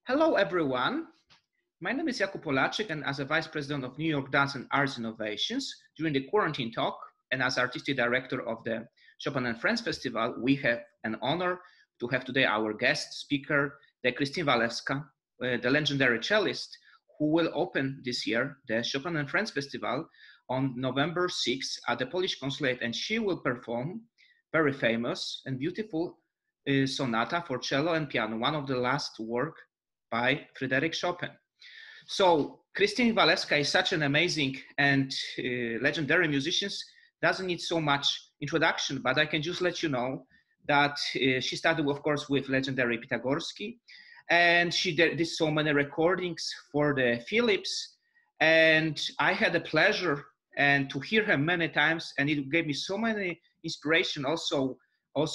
Hello, everyone. My name is Jakub Polaczyk, and as a Vice President of New York Dance and Arts Innovations during the quarantine talk, and as Artistic Director of the Chopin&Friends Festival, we have an honor to have today our guest speaker, the Christine Walewska, the legendary cellist, who will open this year the Chopin&Friends Festival on November 6th at the Polish Consulate, and she will perform very famous and beautiful sonata for cello and piano, one of the last work by Frédéric Chopin. So Christine Walewska is such an amazing and legendary musician, doesn't need so much introduction, but I can just let you know that she started, of course, with legendary Pythagorsky, and she did so many recordings for the Philips, and I had the pleasure and to hear her many times, and it gave me so many inspiration also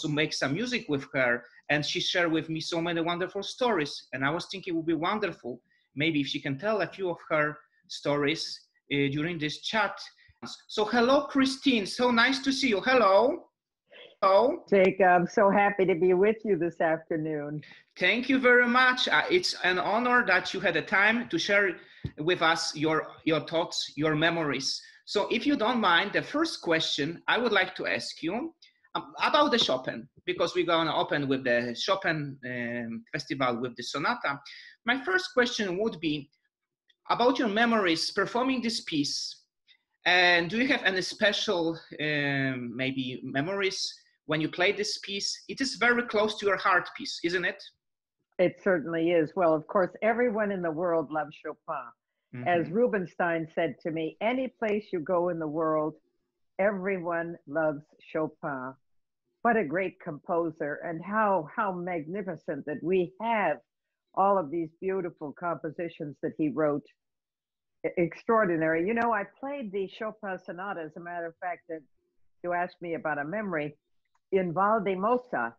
make some music with her, and she shared with me so many wonderful stories, and I was thinking it would be wonderful maybe if she can tell a few of her stories during this chat. So hello, Christine, so nice to see you. Hello. Hello. Jacob, so happy to be with you this afternoon. Thank you very much. It's an honor that you had the time to share with us your thoughts, your memories. So if you don't mind, the first question I would like to ask you about the Chopin, because we're going to open with the Chopin festival with the sonata. My first question would be about your memories performing this piece. And do you have any special maybe memories when you play this piece? It is very close to your heart piece, isn't it? It certainly is. Well, of course, everyone in the world loves Chopin. Mm-hmm. As Rubinstein said to me, any place you go in the world, everyone loves Chopin. What a great composer, and how magnificent that we have all of these beautiful compositions that he wrote. Extraordinary. You know, I played the Chopin sonata, as a matter of fact, that you asked me about a memory, in Valdemosa,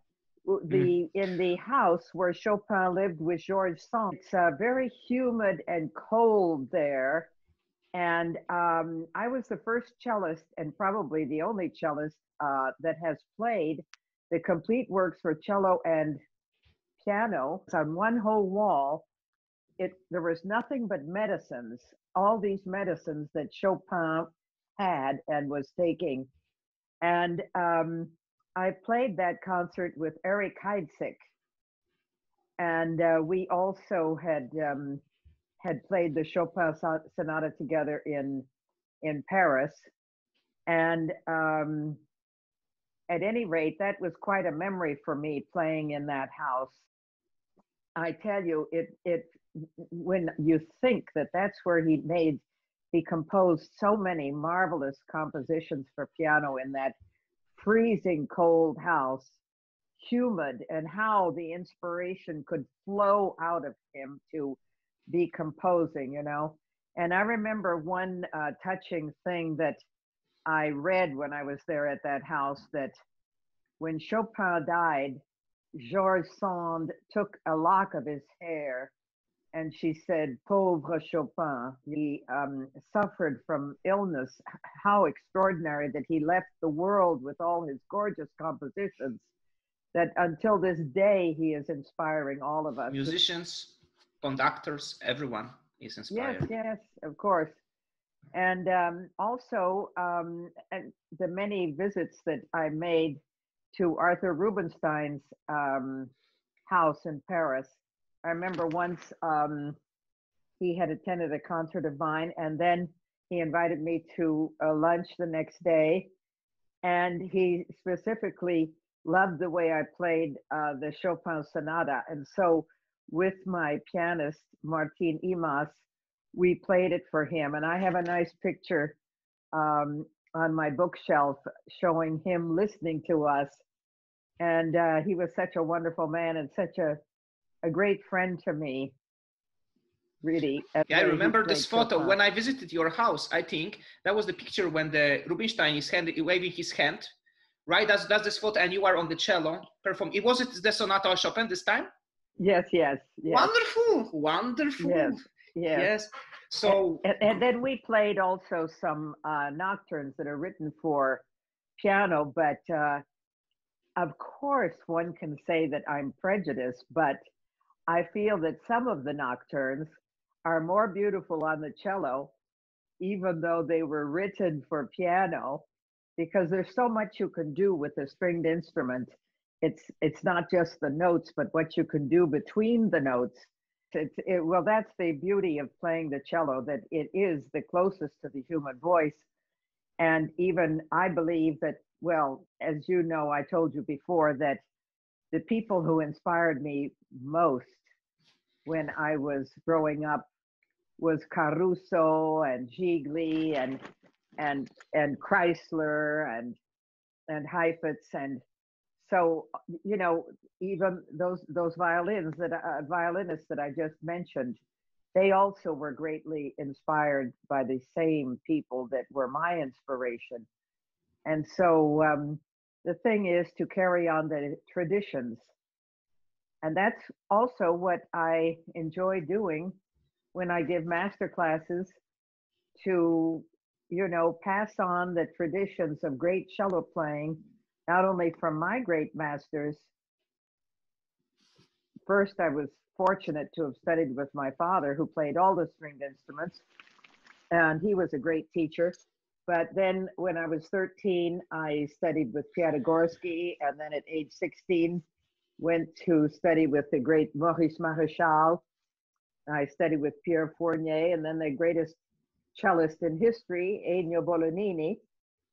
in the house where Chopin lived with Georges Sand. It's very humid and cold there. And I was the first cellist, and probably the only cellist that has played the complete works for cello and piano. It's on one whole wall. There was nothing but medicines, all these medicines that Chopin had and was taking. And I played that concert with Eric Heidsieck. And we also had played the Chopin sonata together in Paris. And at any rate, that was quite a memory for me, playing in that house. I tell you, when you think that that's where he composed so many marvelous compositions for piano in that freezing cold house, humid, and how the inspiration could flow out of him to be composing, you know. And I remember one touching thing that I read when I was there at that house, that when Chopin died, Georges Sand took a lock of his hair, and she said, "Pauvre Chopin." He suffered from illness. How extraordinary that he left the world with all his gorgeous compositions, that until this day he is inspiring all of us. Musicians, conductors, everyone is inspired. Yes, of course. And also and the many visits that I made to Arthur Rubinstein's house in Paris. I remember once he had attended a concert of mine, and then he invited me to a lunch the next day. And he specifically loved the way I played the Chopin sonata. And so with my pianist, Martin Imas, we played it for him. And I have a nice picture on my bookshelf showing him listening to us. And he was such a wonderful man and such a great friend to me, really. Yeah, I remember this photo when I visited your house. I think that was the picture when the Rubinstein is waving his hand, right? That's this photo, and you are on the cello perform. Was it the Sonata Chopin this time? Yes. Wonderful. Yes. So and then we played also some nocturnes that are written for piano, but of course one can say that I'm prejudiced, but I feel that some of the nocturnes are more beautiful on the cello, even though they were written for piano, because there's so much you can do with a stringed instrument. It's not just the notes, but what you can do between the notes. Well, that's the beauty of playing the cello, that it is the closest to the human voice. And even I believe that, well, as you know, I told you before that the people who inspired me most when I was growing up was Caruso and Gigli and Chrysler and Heifetz, and so you know, even those violinists that I just mentioned, they also were greatly inspired by the same people that were my inspiration. And so the thing is to carry on the traditions, and that's also what I enjoy doing when I give master classes, to, you know, pass on the traditions of great cello playing, not only from my great masters. First, I was fortunate to have studied with my father, who played all the stringed instruments, and he was a great teacher. But then when I was 13, I studied with Piatigorsky, and then at age 16, went to study with the great Maurice Maréchal. I studied with Pierre Fournier, and then the greatest cellist in history, Ennio Bolognini.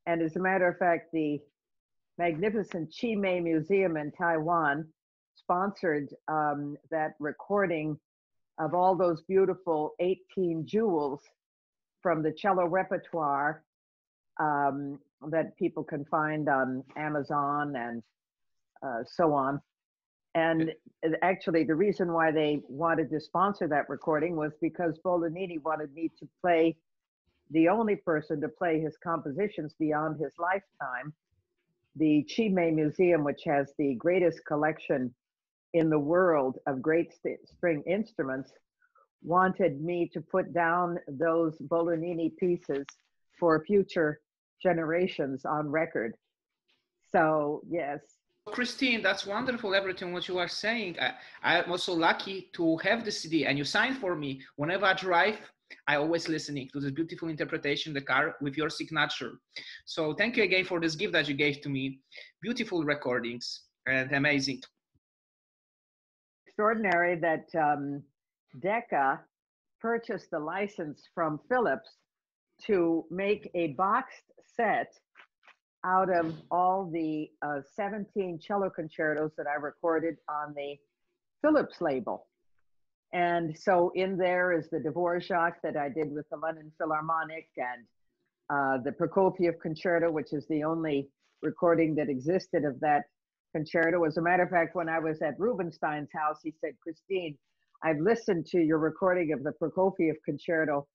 And as a matter of fact, the magnificent Chimay Museum in Taiwan sponsored that recording of all those beautiful 18 jewels from the cello repertoire that people can find on Amazon and so on. And actually, the reason why they wanted to sponsor that recording was because Bolognini wanted me to play, the only person to play his compositions beyond his lifetime. The Chimay Museum, which has the greatest collection in the world of great string instruments, wanted me to put down those Bolognini pieces for future generations on record. So, yes. Christine, that's wonderful, everything what you are saying. I'm also lucky to have the CD, and you signed for me. Whenever I drive, I always listening to this beautiful interpretation in the car with your signature. So thank you again for this gift that you gave to me. Beautiful recordings and amazing. Extraordinary that Decca purchased the license from Philips to make a boxed set out of all the 17 cello concertos that I recorded on the Philips label. And so in there is the Dvorak that I did with the London Philharmonic, and the Prokofiev Concerto, which is the only recording that existed of that concerto. As a matter of fact, when I was at Rubinstein's house, he said, Christine, I've listened to your recording of the Prokofiev Concerto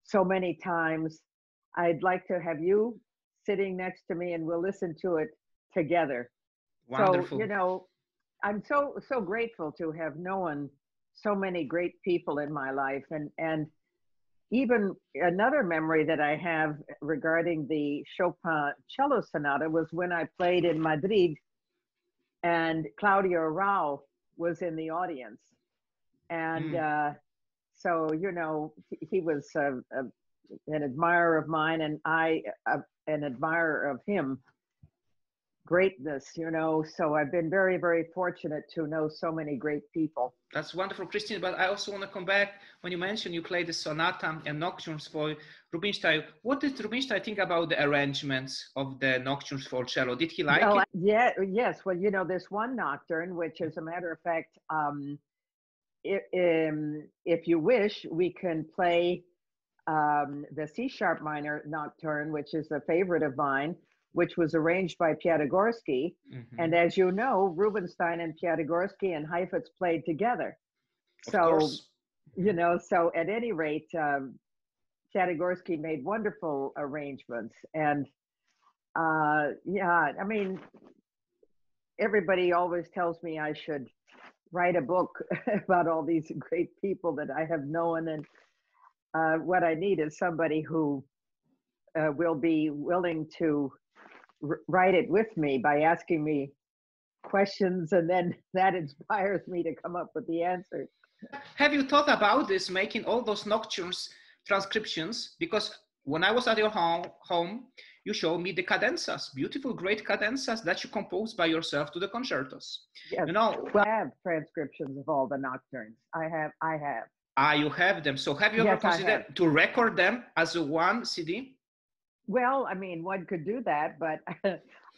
so many times. I'd like to have you sitting next to me and we'll listen to it together. Wonderful. So, you know, I'm so grateful to have known so many great people in my life. And even another memory that I have regarding the Chopin cello sonata was when I played in Madrid and Claudio Rao was in the audience. And so, you know, he was an admirer of mine, and I an admirer of him. Greatness, you know, so I've been very, very fortunate to know so many great people. That's wonderful, Christine. But I also want to come back when you mentioned you played the sonata and nocturnes for Rubinstein. What did Rubinstein think about the arrangements of the nocturnes for cello? Did he like it? Yeah, yes. Well, you know, this one nocturne, which as a matter of fact, if you wish, we can play the C-sharp minor nocturne, which is a favorite of mine, which was arranged by Piatigorsky. Mm-hmm. And as you know, Rubinstein and Piatigorsky and Heifetz played together. So, you know, so at any rate, Piatigorsky made wonderful arrangements. And yeah, I mean, everybody always tells me I should write a book about all these great people that I have known. And what I need is somebody who will be willing to write it with me by asking me questions, and then that inspires me to come up with the answers. Have you thought about this, making all those nocturnes transcriptions? Because when I was at your home, you showed me the cadenzas, beautiful, great cadenzas that you composed by yourself to the concertos. Yes. You know, well, I have transcriptions of all the nocturnes. I have. Ah, you have them. So have you ever considered to record them as a one CD? Well, I mean, one could do that, but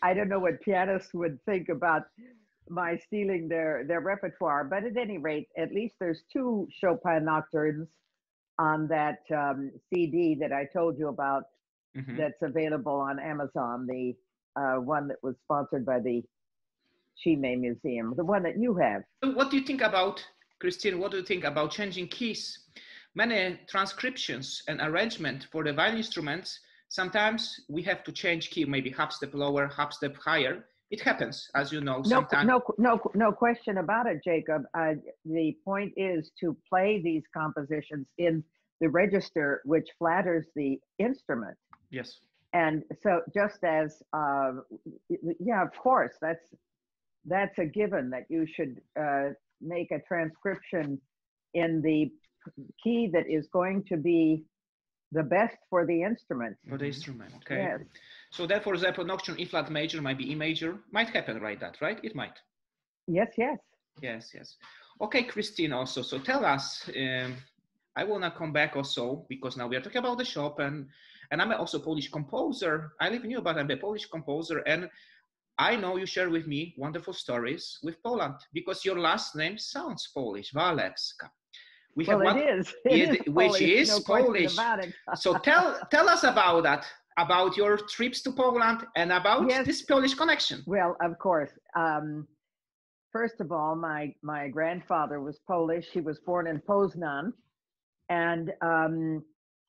I don't know what pianists would think about my stealing their repertoire. But at any rate, at least there's 2 Chopin nocturnes on that CD that I told you about. That's available on Amazon. The one that was sponsored by the Chime Museum, the one that you have. What do you think about, Christine, what do you think about changing keys? Many transcriptions and arrangement for the violin instruments, sometimes we have to change key, maybe half step lower, half step higher. It happens, as you know, sometimes. No question about it, Jacob. The point is to play these compositions in the register, which flatters the instrument. Yes. And so just as, yeah, of course, that's a given that you should make a transcription in the key that is going to be the best for the instrument. For the instrument, okay. Yes. So that, for example, nocturne E flat major might be E major, might happen like that, right? It might. Yes, yes. Yes, yes. Okay, Christine, also, so tell us, I want to come back also, because now we are talking about the Chopin, and I'm also a Polish composer. I live in Europe, but I'm a Polish composer, and I know you share with me wonderful stories with Poland, because your last name sounds Polish, Walewska. It is which Polish, is no Polish. about it. So tell us about that, about your trips to Poland and about this Polish connection. Well, of course. First of all, my grandfather was Polish. He was born in Poznan, and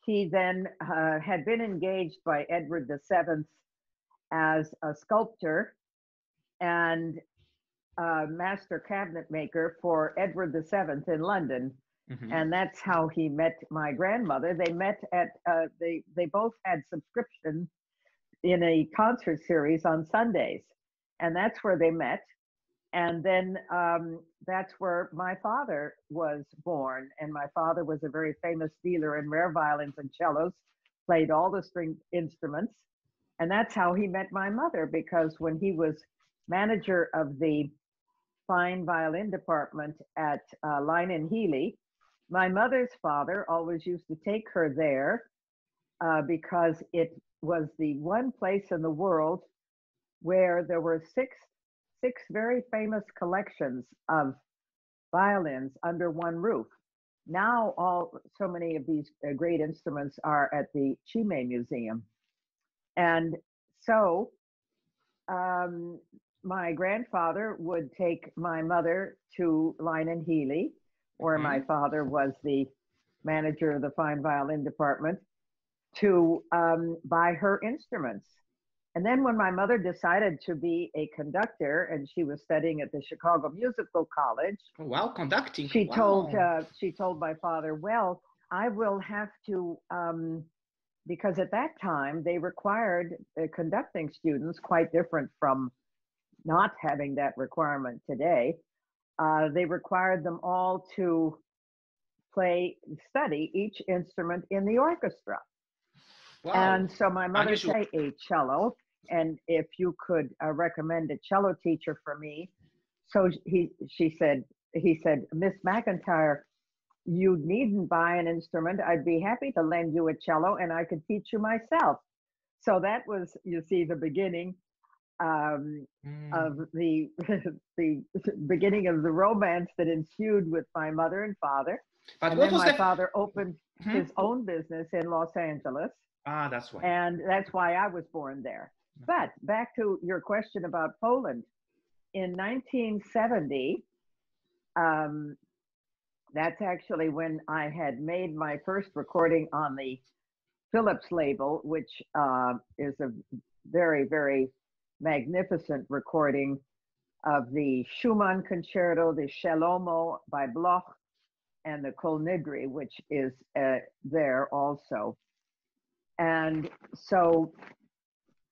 he then had been engaged by Edward VII as a sculptor and master cabinet maker for Edward VII in London. And that's how he met my grandmother. They met at, they both had subscription in a concert series on Sundays. And that's where they met. And then that's where my father was born. And my father was a very famous dealer in rare violins and cellos, played all the string instruments. And that's how he met my mother, because when he was manager of the fine violin department at Line and Healy, my mother's father always used to take her there because it was the one place in the world where there were six very famous collections of violins under one roof. Now so many of these great instruments are at the Chime Museum. And so my grandfather would take my mother to Line and Healy, where my father was the manager of the fine violin department, to buy her instruments. And then when my mother decided to be a conductor, and she was studying at the Chicago Musical College. Oh, wow, conducting. She told my father, well, I will have to, because at that time they required conducting students, quite different from not having that requirement today. They required them all to study each instrument in the orchestra. Wow. And so my mother said a cello, and if you could recommend a cello teacher for me. So he said, Miss McIntyre, you needn't buy an instrument. I'd be happy to lend you a cello and I could teach you myself. So that was, you see, the beginning of the beginning of the romance that ensued with my mother and father. But and then my father opened his own business in Los Angeles. Ah, that's why. And that's why I was born there. But back to your question about Poland. In 1970, that's actually when I had made my first recording on the Philips label, which is a very, very magnificent recording of the Schumann Concerto, the Shelomo by Bloch, and the Kol Nidri, which is there also. And so,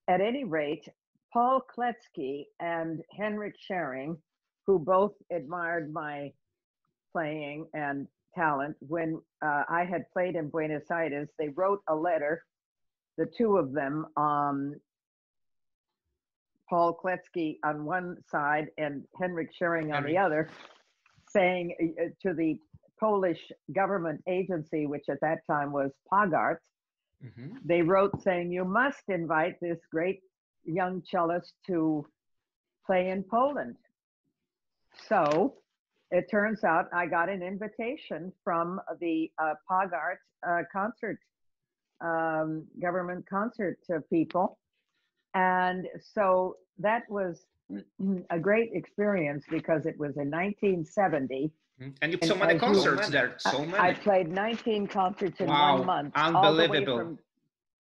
at any rate, Paul Kletsky and Henrik Schering, who both admired my playing and talent, when I had played in Buenos Aires, they wrote a letter, the two of them, Paul Kletsky on one side and Henrik Schering on the other, saying to the Polish government agency, which at that time was Pagart, they wrote saying, you must invite this great young cellist to play in Poland. So it turns out I got an invitation from the Pagart concert, government concert people. And so that was a great experience because it was in 1970. And you played so many concerts there, so many. I played 19 concerts in 1 month. Unbelievable.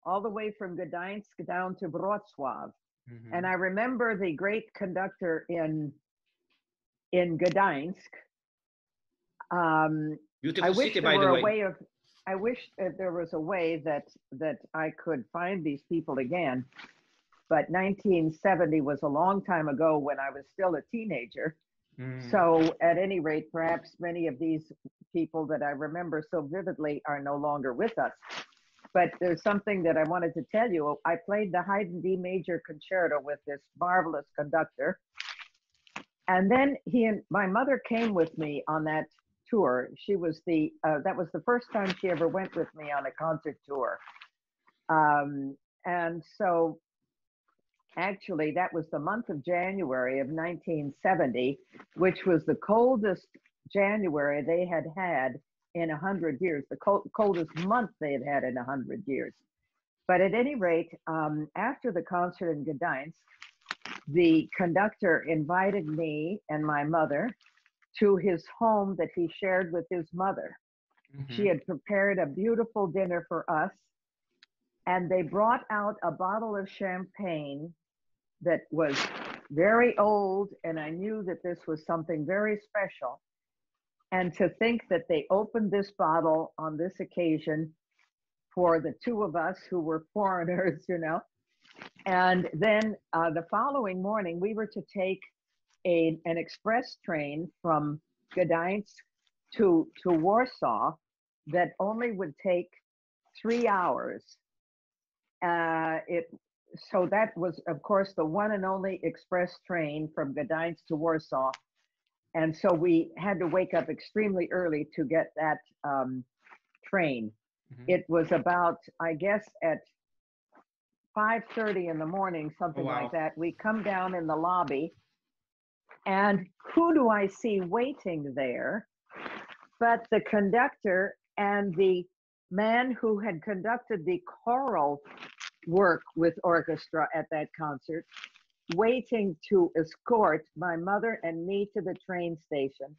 All the way from Gdańsk down to Wrocław. And I remember the great conductor in Gdańsk. Beautiful city, by the way. I wish there was a way that I could find these people again. But 1970 was a long time ago when I was still a teenager. So at any rate, perhaps many of these people that I remember so vividly are no longer with us. But there's something that I wanted to tell you. I played the Hayden D major concerto with this marvelous conductor. And then my mother came with me on that tour. She was that was the first time she ever went with me on a concert tour. And so actually that was the month of January of 1970, which was the coldest January they had had in 100 years, the coldest month they had had in 100 years. But at any rate, after the concert in Gdańsk, the conductor invited me and my mother to his home that he shared with his mother. She had prepared a beautiful dinner for us, and they brought out a bottle of champagne that was very old, and I knew that this was something very special. And to think that they opened this bottle on this occasion for the two of us who were foreigners, you know. And then the following morning, we were to take an express train from Gdańsk to Warsaw that only would take 3 hours. So that was, of course, the one and only express train from Gdańsk to Warsaw. And so we had to wake up extremely early to get that train. It was about, I guess, at 5:30 in the morning, something like that. We come down in the lobby, and who do I see waiting there but the conductor and the man who had conducted the choral work with orchestra at that concert, waiting to escort my mother and me to the train station.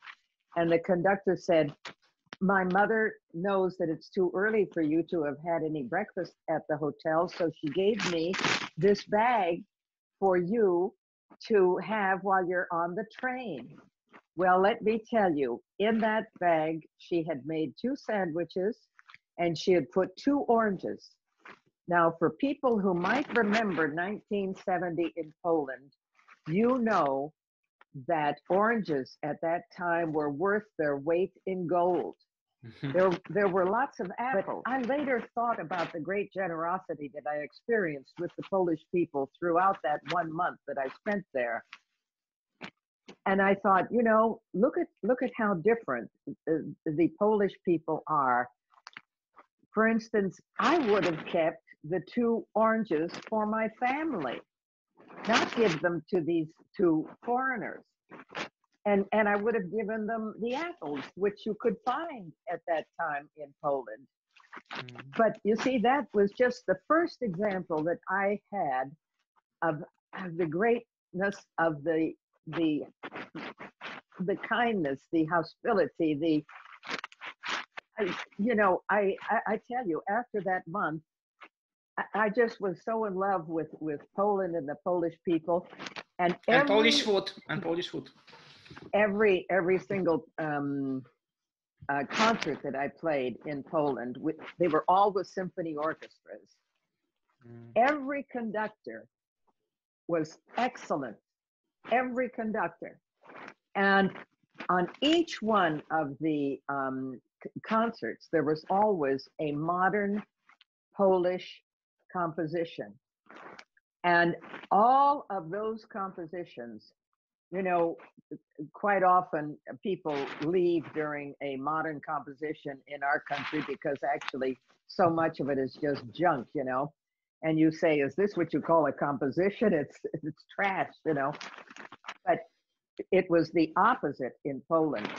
And the conductor said, my mother knows that it's too early for you to have had any breakfast at the hotel, so she gave me this bag for you to have while you're on the train. Well, let me tell you, in that bag, she had made 2 sandwiches and she had put 2 oranges. Now, for people who might remember 1970 in Poland, you know that oranges at that time were worth their weight in gold. There were lots of apples. I later thought about the great generosity that I experienced with the Polish people throughout that 1 month that I spent there. And I thought, you know, look at how different the Polish people are. For instance, I would have kept the 2 oranges for my family, not give them to these 2 foreigners. And I would have given them the apples, which you could find at that time in Poland. But you see, that was just the first example that I had of the greatness of the kindness, the hospitality, I tell you, after that month, I just was so in love with Poland and the Polish people, and Polish food. Every single concert that I played in Poland, they were all with symphony orchestras. Every conductor was excellent, every conductor. And on each one of the concerts, there was always a modern Polish composition. And all of those compositions, you know, quite often people leave during a modern composition in our country because actually so much of it is just junk, you know. And you say, is this what you call a composition? It's trash, you know. But it was the opposite in Poland.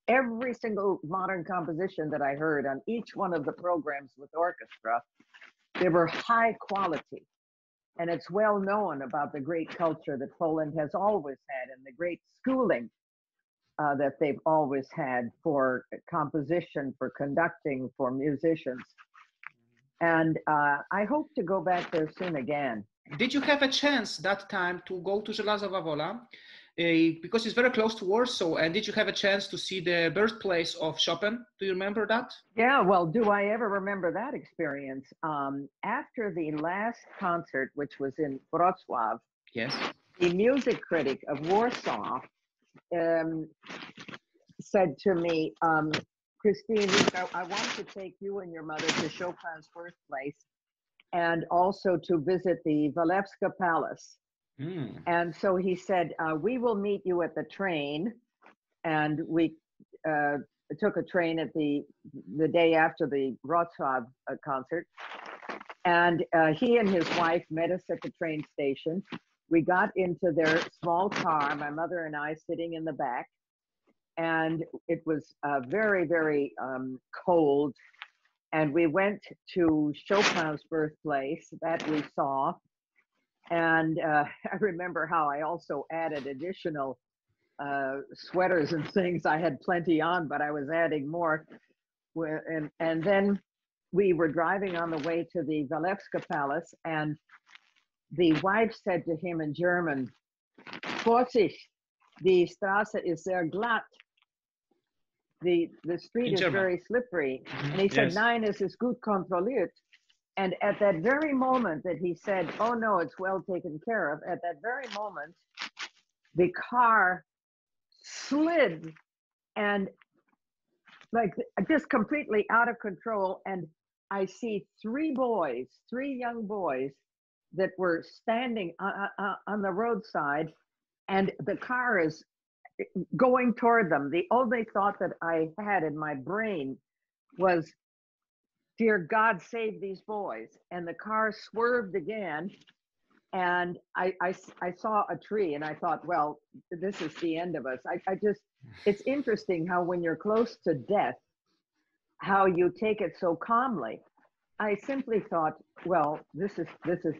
Every single modern composition that I heard on each one of the programs with orchestra, they were high quality. And it's well known about the great culture that Poland has always had and the great schooling that they've always had for composition, for conducting, for musicians. And I hope to go back there soon again. Did you have a chance that time to go to Żelazowa Wola? Because it's very close to Warsaw, and did you have a chance to see the birthplace of Chopin? Do you remember that? Yeah, well, do I ever remember that experience? After the last concert, which was in Wrocław, yes, the music critic of Warsaw said to me, Christine, I want to take you and your mother to Chopin's birthplace and also to visit the Walewska Palace. And so he said, we will meet you at the train. And we took a train at the day after the Wrocław concert. And he and his wife met us at the train station. We got into their small car, my mother and I sitting in the back. And it was very, very cold. And we went to Chopin's birthplace that we saw. And I remember how I also added additional sweaters and things. I had plenty on, but I was adding more. And then we were driving on the way to the Walewska Palace, and the wife said to him in German, Vorsicht, die Straße ist sehr glatt. The street is very slippery. And he said, Nein, es ist gut kontrolliert. And at that very moment that he said, oh no, it's well taken care of, at that very moment, the car slid and like just completely out of control. And I see three young boys that were standing on the roadside, and the car is going toward them. The only thought that I had in my brain was, dear God, save these boys. And the car swerved again. And I saw a tree and I thought, well, this is the end of us. I just, it's interesting how when you're close to death, how you take it so calmly. I simply thought, well, this is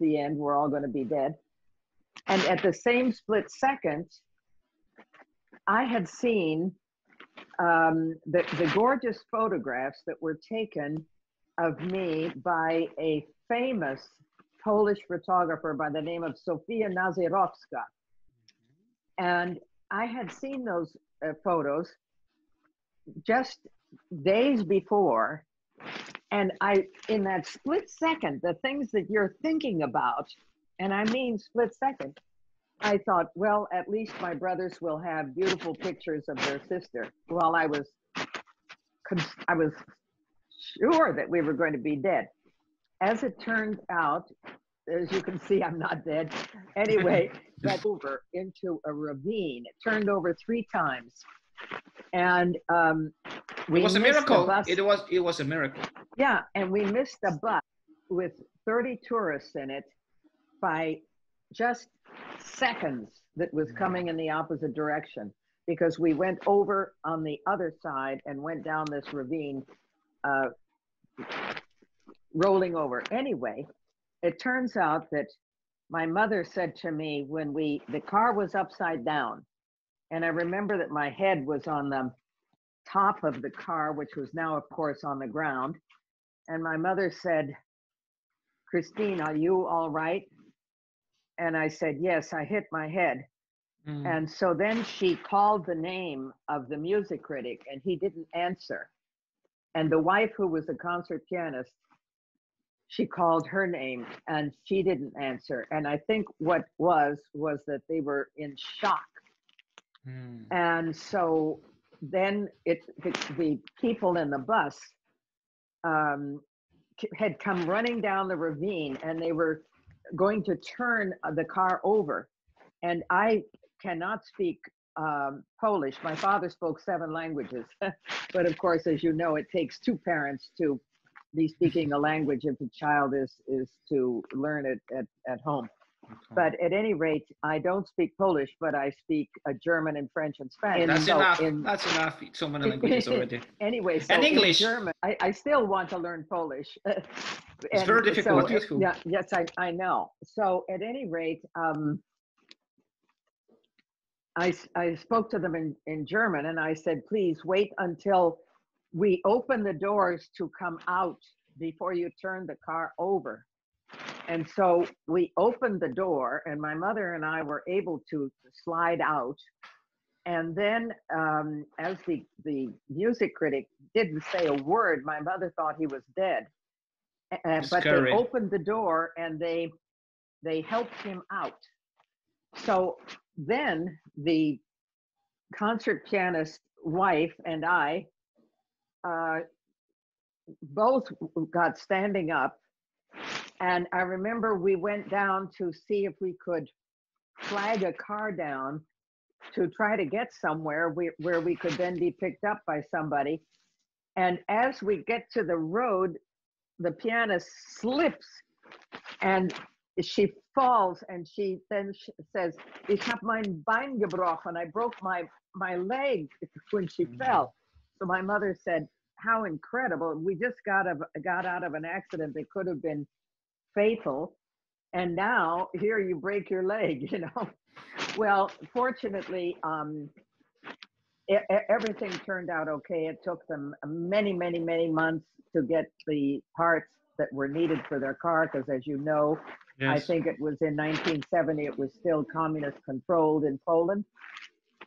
the end. We're all going to be dead. And at the same split second, I had seen the gorgeous photographs that were taken of me by a famous Polish photographer by the name of Sofia Nazirowska. And I had seen those photos just days before. And in that split second, the things that you're thinking about, and I mean split second, I thought, well, at least my brothers will have beautiful pictures of their sister. While I was sure that we were going to be dead. As it turned out, as you can see, I'm not dead. Anyway, got over into a ravine. It turned over 3 times. And it was a miracle. It was a miracle. Yeah, and we missed a bus with 30 tourists in it by just seconds that was coming in the opposite direction, because we went over on the other side and went down this ravine, rolling over. Anyway, it turns out that my mother said to me when the car was upside down, and I remember that my head was on the top of the car, which was now, of course, on the ground. And my mother said, Christine, are you all right? And I said, yes, I hit my head. And so then she called the name of the music critic, and he didn't answer. And the wife, who was a concert pianist, she called her name and she didn't answer. And I think what was that they were in shock. And so then the people in the bus had come running down the ravine, and they were going to turn the car over. And I cannot speak Polish. My father spoke 7 languages, but of course, as you know, it takes 2 parents to be speaking a language if a child is to learn it at home. Okay. But at any rate, I don't speak Polish, but I speak German and French and Spanish. That's enough. That's enough. So many languages already. Anyway, so and English. In German, I still want to learn Polish. It's very difficult. So, yeah, yes, I know. So at any rate, I spoke to them in German, and I said, please wait until we open the doors to come out before you turn the car over. And so we opened the door, and my mother and I were able to slide out. And then as the music critic didn't say a word, my mother thought he was dead. But they opened the door, and they helped him out. So then the concert pianist's wife and I both got standing up. And I remember we went down to see if we could flag a car down to try to get somewhere where we could then be picked up by somebody. And as we get to the road, the pianist slips and she falls, and she then says, "Ich hab mein Bein gebrochen." I broke my leg when she fell. So my mother said, how incredible. We just got out of an accident that could have been fatal, and now here you break your leg, you know. Well, fortunately, everything turned out okay. It took them many months to get the parts that were needed for their car, because as you know, yes. I think it was in 1970, it was still communist controlled in Poland.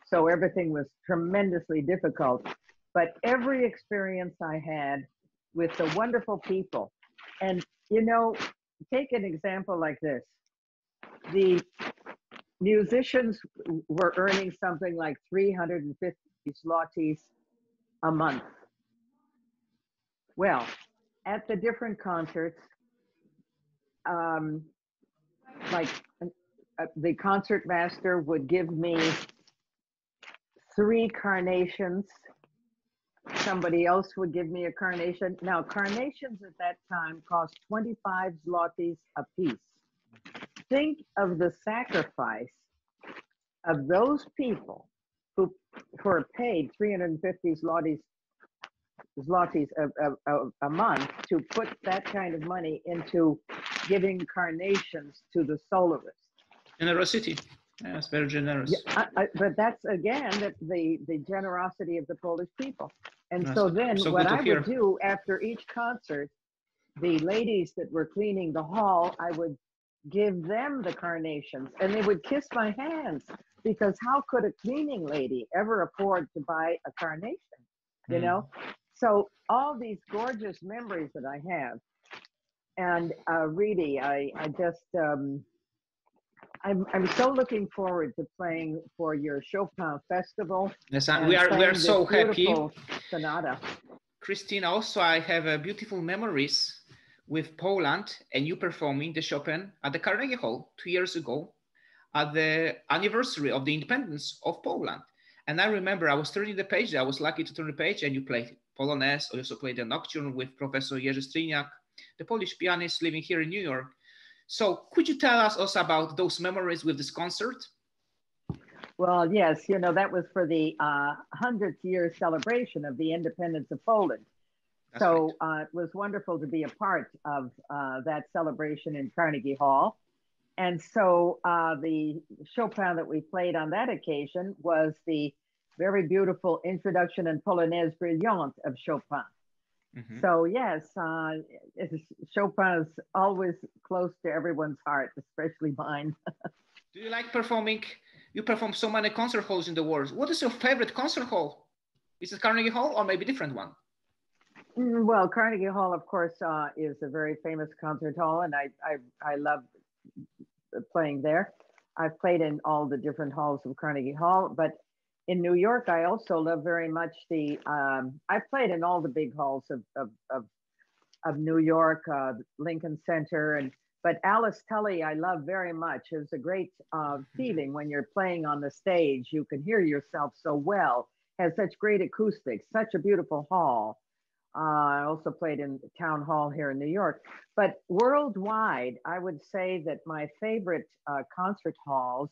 So everything was tremendously difficult. But every experience I had with the wonderful people, and you know, take an example like this. The musicians were earning something like 350 zlotys a month. Well, at the different concerts, like the concertmaster would give me 3 carnations. Somebody else would give me a carnation. Now, carnations at that time cost 25 zlotys a piece. Think of the sacrifice of those people who were paid 350 zlotys a month to put that kind of money into giving carnations to the soloist. Generosity. Yes, very generous. Yeah, but that's again the generosity of the Polish people. And so then what I would do after each concert, the ladies that were cleaning the hall, I would give them the carnations, and they would kiss my hands, because how could a cleaning lady ever afford to buy a carnation, you know? So all these gorgeous memories that I have. And really, I just, I'm so looking forward to playing for your Chopin festival. Yes, we are so happy. Sonata. Christine, also I have beautiful memories with Poland and you performing the Chopin at the Carnegie Hall 2 years ago at the anniversary of the independence of Poland. And I remember I was turning the page. I was lucky to turn the page, and you played Polonaise. I also played the Nocturne with Professor Jerzy Stryniak, the Polish pianist living here in New York. So could you tell us also about those memories with this concert? Well, yes, you know, that was for the 100th year celebration of the independence of Poland. That's so right. It was wonderful to be a part of that celebration in Carnegie Hall. And so the Chopin that we played on that occasion was the very beautiful Introduction and Polonaise Brillante of Chopin. Mm-hmm. So yes, Chopin's always close to everyone's heart, especially mine. Do you like performing? You perform so many concert halls in the world. What is your favorite concert hall? Is it Carnegie Hall or maybe a different one? Well, Carnegie Hall, of course, is a very famous concert hall, and I love playing there. I've played in all the different halls of Carnegie Hall, but in New York, I also love very much the. I played in all the big halls of New York, Lincoln Center, and but Alice Tully, I love very much. It's a great feeling when you're playing on the stage. You can hear yourself so well. Has such great acoustics. Such a beautiful hall. I also played in Town Hall here in New York. But worldwide, I would say that my favorite concert halls,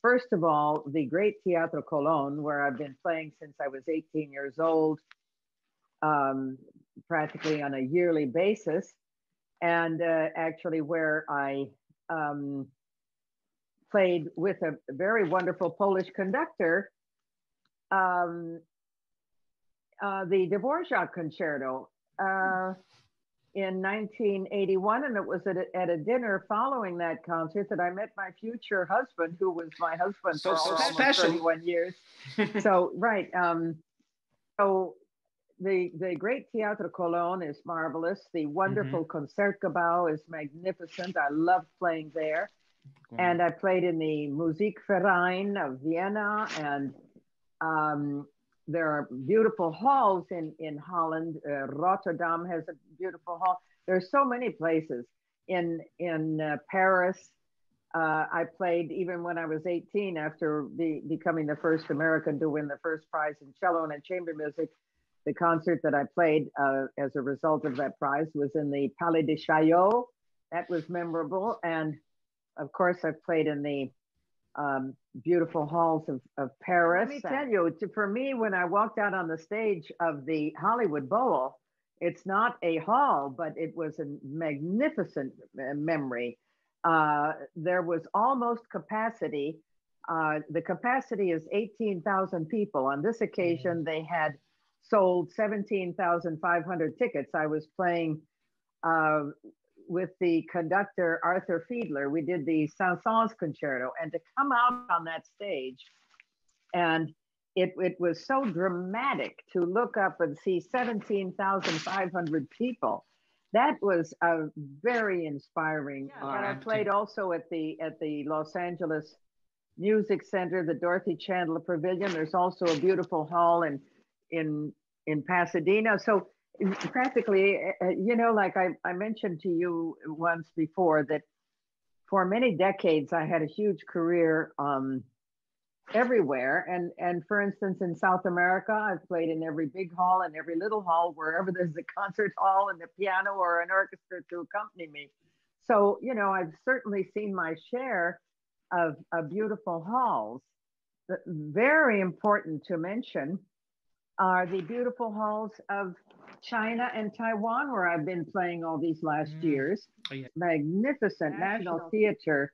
first of all, the great Teatro Colón, where I've been playing since I was 18 years old, practically on a yearly basis, and actually where I played with a very wonderful Polish conductor, the Divorce Concerto in 1981, and it was at a dinner following that concert that I met my future husband, who was my husband So for almost special. 31 years. So right, so the great Teatro Colón is marvelous. The wonderful Concertgebouw is magnificent. I love playing there, and I played in the Musikverein of Vienna, and there are beautiful halls in Holland. Rotterdam has a beautiful hall. There's so many places. In Paris, I played even when I was 18 after becoming the first American to win the first prize in cello and in chamber music. The concert that I played as a result of that prize was in the Palais de Chaillot. That was memorable. And of course, I've played in the beautiful halls of Paris. Let me tell you, for me, when I walked out on the stage of the Hollywood Bowl, it's not a hall, but it was a magnificent memory. There was almost capacity. The capacity is 18,000 people. On this occasion, they had sold 17,500 tickets. I was playing with the conductor Arthur Fiedler. We did the Saint-Saëns concerto, and to come out on that stage, and it was so dramatic to look up and see 17,500 people. That was a very inspiring. And I played also at the Los Angeles Music Center, the Dorothy Chandler Pavilion. There's also a beautiful hall in Pasadena. So practically, you know, like I mentioned to you once before, that for many decades I had a huge career everywhere. And for instance, in South America, I've played in every big hall and every little hall, wherever there's a concert hall and a piano or an orchestra to accompany me. So, you know, I've certainly seen my share of beautiful halls. But very important to mention are the beautiful halls of China and Taiwan, where I've been playing all these last years. Oh, yeah. Magnificent National Theater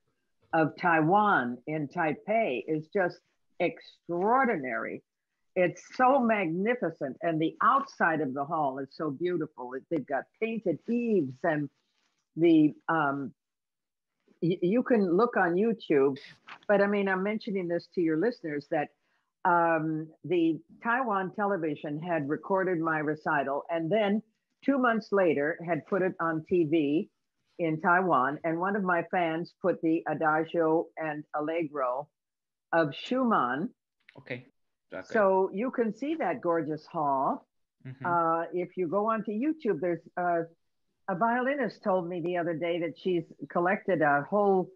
of Taiwan in Taipei is just extraordinary. It's so magnificent, and the outside of the hall is so beautiful. They've got painted eaves, and the you can look on YouTube, but I mean, I'm mentioning this to your listeners that the Taiwan television had recorded my recital, and then 2 months later had put it on TV in Taiwan. And one of my fans put the Adagio and Allegro of Schumann. Okay. So you can see that gorgeous hall. If you go onto YouTube, there's a violinist told me the other day that she's collected a whole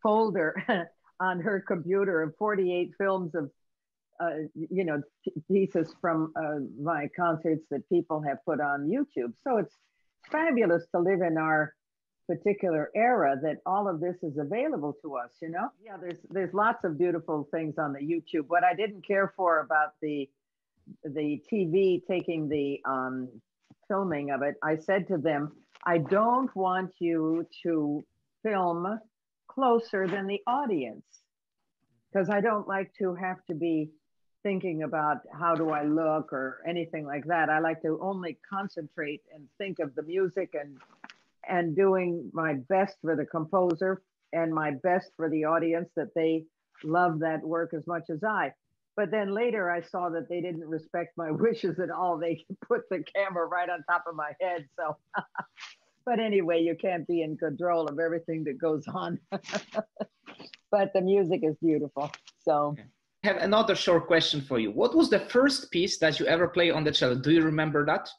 folder on her computer of 48 films of you know, pieces from my concerts that people have put on YouTube. So it's fabulous to live in our particular era that all of this is available to us, you know? Yeah, there's lots of beautiful things on the YouTube. What I didn't care for about the TV taking the filming of it, I said to them, I don't want you to film closer than the audience, because I don't like to have to be thinking about how do I look or anything like that. I like to only concentrate and think of the music and doing my best for the composer and my best for the audience, that they love that work as much as I. But then later I saw that they didn't respect my wishes at all. They put the camera right on top of my head. So, but anyway, you can't be in control of everything that goes on. But the music is beautiful. So. Okay. I have another short question for you. What was the first piece that you ever played on the cello? Do you remember that?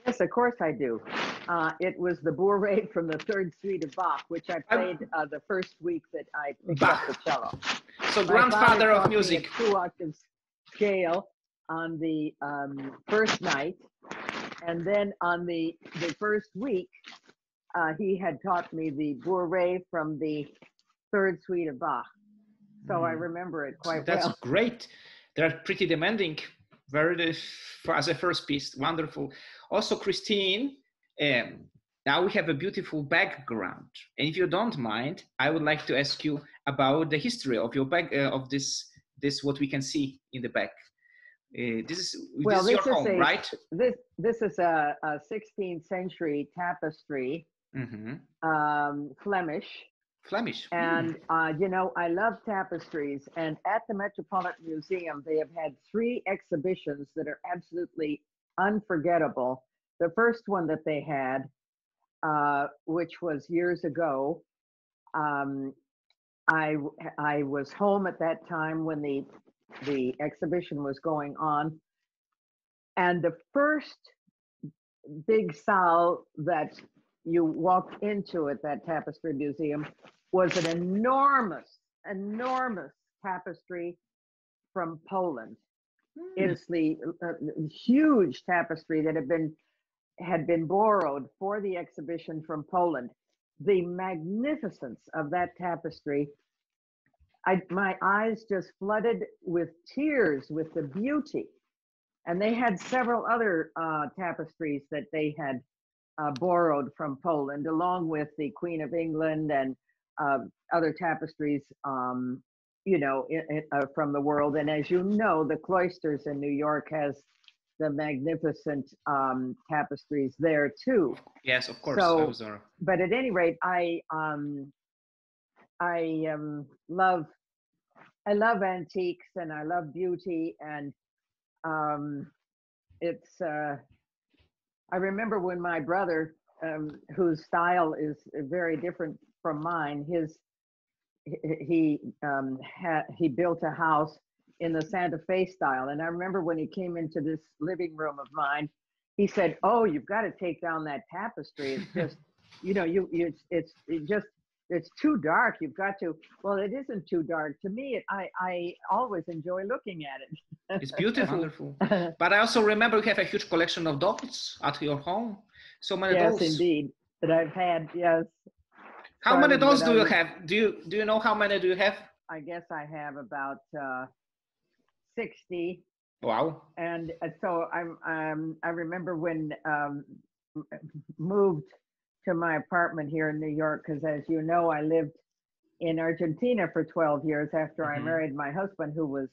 Yes, of course I do. It was the Bourrée from the Third Suite of Bach, which I played the first week that I picked up the cello. So grandfather of music. Me a 2-octave scale on the first night, and then on the first week, he had taught me the Bourrée from the Third Suite of Bach. So I remember it quite well. That's great. They're pretty demanding. As a first piece, wonderful. Also, Christine, now we have a beautiful background. And if you don't mind, I would like to ask you about the history of your back, of this what we can see in the back. This is your home, right? This is a 16th century tapestry, Flemish. And, you know, I love tapestries. And at the Metropolitan Museum, they have had 3 exhibitions that are absolutely unforgettable. The first one that they had, which was years ago, I was home at that time when the exhibition was going on. And the first big salle that you walked into at that tapestry museum was an enormous tapestry from Poland. It is the huge tapestry that had been borrowed for the exhibition from Poland. The magnificence of that tapestry, my eyes just flooded with tears with the beauty. And they had several other tapestries that they had borrowed from Poland, along with the Queen of England and other tapestries, you know, from the world. And as you know, the Cloisters in New York has the magnificent tapestries there too. Yes, of course. So, but at any rate, I love antiques and I love beauty, and it's. I remember when my brother, whose style is very different from mine, he built a house in the Santa Fe style. And I remember when he came into this living room of mine, he said, "Oh, you've got to take down that tapestry. It's just, you know, it's too dark. You've got to." Well, it isn't too dark. To me, I always enjoy looking at it. It's beautiful. Wonderful. But I also remember you have a huge collection of dolls at your home. So many dolls. Yes, indeed. That I've had, yes. How many dolls do you have? Do you know how many do you have? I guess I have about 60. Wow. And so I remember when moved to my apartment here in New York, because as you know, I lived in Argentina for 12 years after I married my husband, who was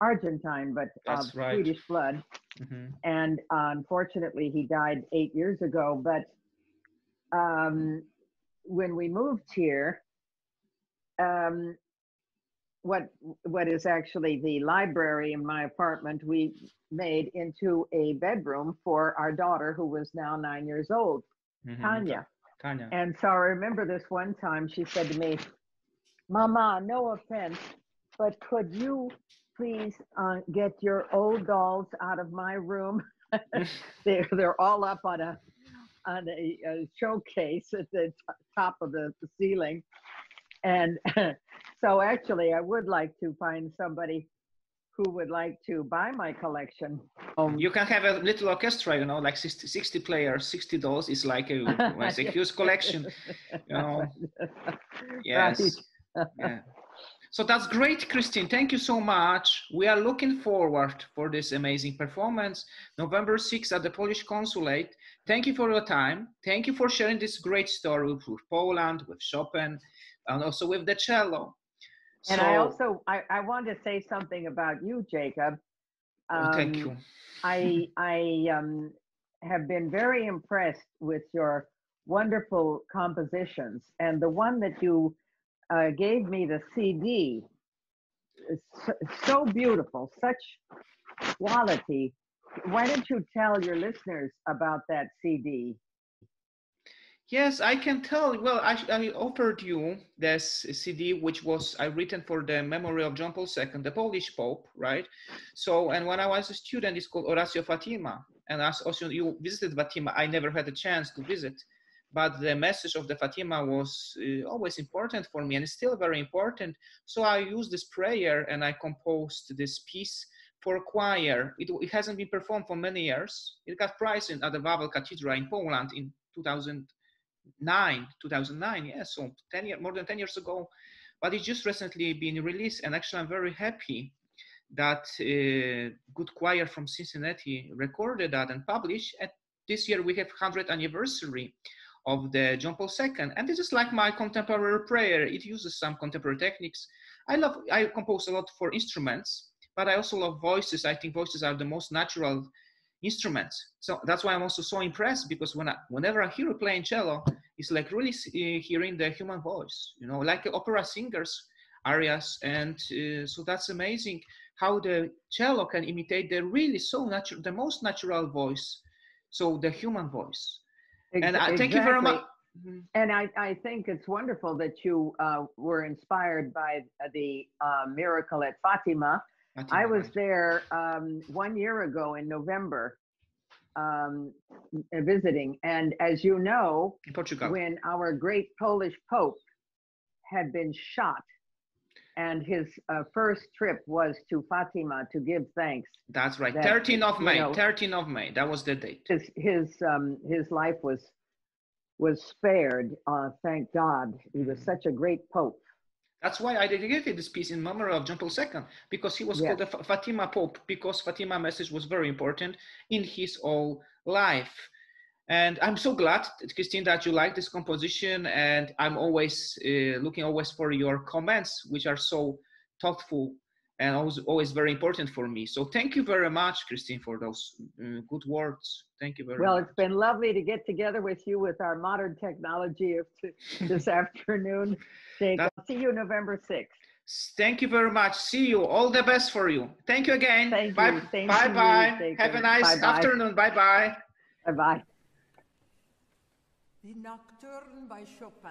Argentine, but of Swedish blood. And unfortunately, he died 8 years ago. But when we moved here, what is actually the library in my apartment, we made into a bedroom for our daughter, who was now 9 years old, Tanya. And so I remember this one time she said to me, "Mama, no offense, but could you please get your old dolls out of my room?" They're all up on a showcase at the top of the ceiling. And so actually, I would like to find somebody who would like to buy my collection. You can have a little orchestra, you know, like 60 players, 60 dolls is like it's a huge collection, you know. Yes. Right. Yeah. So that's great, Christine. Thank you so much. We are looking forward for this amazing performance, November 6th at the Polish Consulate. Thank you for your time. Thank you for sharing this great story with Poland, with Chopin, and also with the cello. And so, I want to say something about you, Jacob. Thank you. I have been very impressed with your wonderful compositions, and the one that you gave me the CD so beautiful, such quality. Why don't you tell your listeners about that CD? Yes, I can tell. Well, I offered you this CD, which was I written for the memory of John Paul II, the Polish Pope, right? So, and when I was a student, it's called Oratio Fatima. And as also you visited Fatima, I never had a chance to visit, but the message of the Fatima was always important for me, and it's still very important. So I used this prayer and I composed this piece for choir. It hasn't been performed for many years. It got prized at the Wawel Cathedral in Poland in 2009, yes, so more than 10 years ago. But it's just recently been released, and actually I'm very happy that good choir from Cincinnati recorded that and published. And this year we have 100th anniversary of the John Paul II, and this is like my contemporary prayer. It uses some contemporary techniques. I compose a lot for instruments, but I also love voices. I think voices are the most natural instruments. So that's why I'm also so impressed, because whenever I hear you playing cello, it's like really hearing the human voice, you know, like opera singers, arias. And so that's amazing how the cello can imitate the really so natural, the most natural voice. So the human voice. And thank you very much. And I think it's wonderful that you were inspired by the miracle at Fatima. I was there 1 year ago in November visiting. And as you know, in Portugal, when our great Polish Pope had been shot, and his first trip was to Fatima to give thanks. That's right, 13th of May, 13th of May, that was the date. His life was spared, thank God. He was such a great Pope. That's why I dedicated this piece in memory of John Paul II, because he was called the Fatima Pope, because Fatima message was very important in his whole life. And I'm so glad, Christine, that you like this composition, and I'm always looking for your comments, which are so thoughtful and always very important for me. So thank you very much, Christine, for those good words. Thank you very much. Well, it's been lovely to get together with you with our modern technology of this afternoon. I'll see you November 6th. Thank you very much. See you. All the best for you. Thank you again. Thank bye. You. Bye-bye. Have a nice afternoon. Bye-bye. Bye-bye. The Nocturne by Chopin.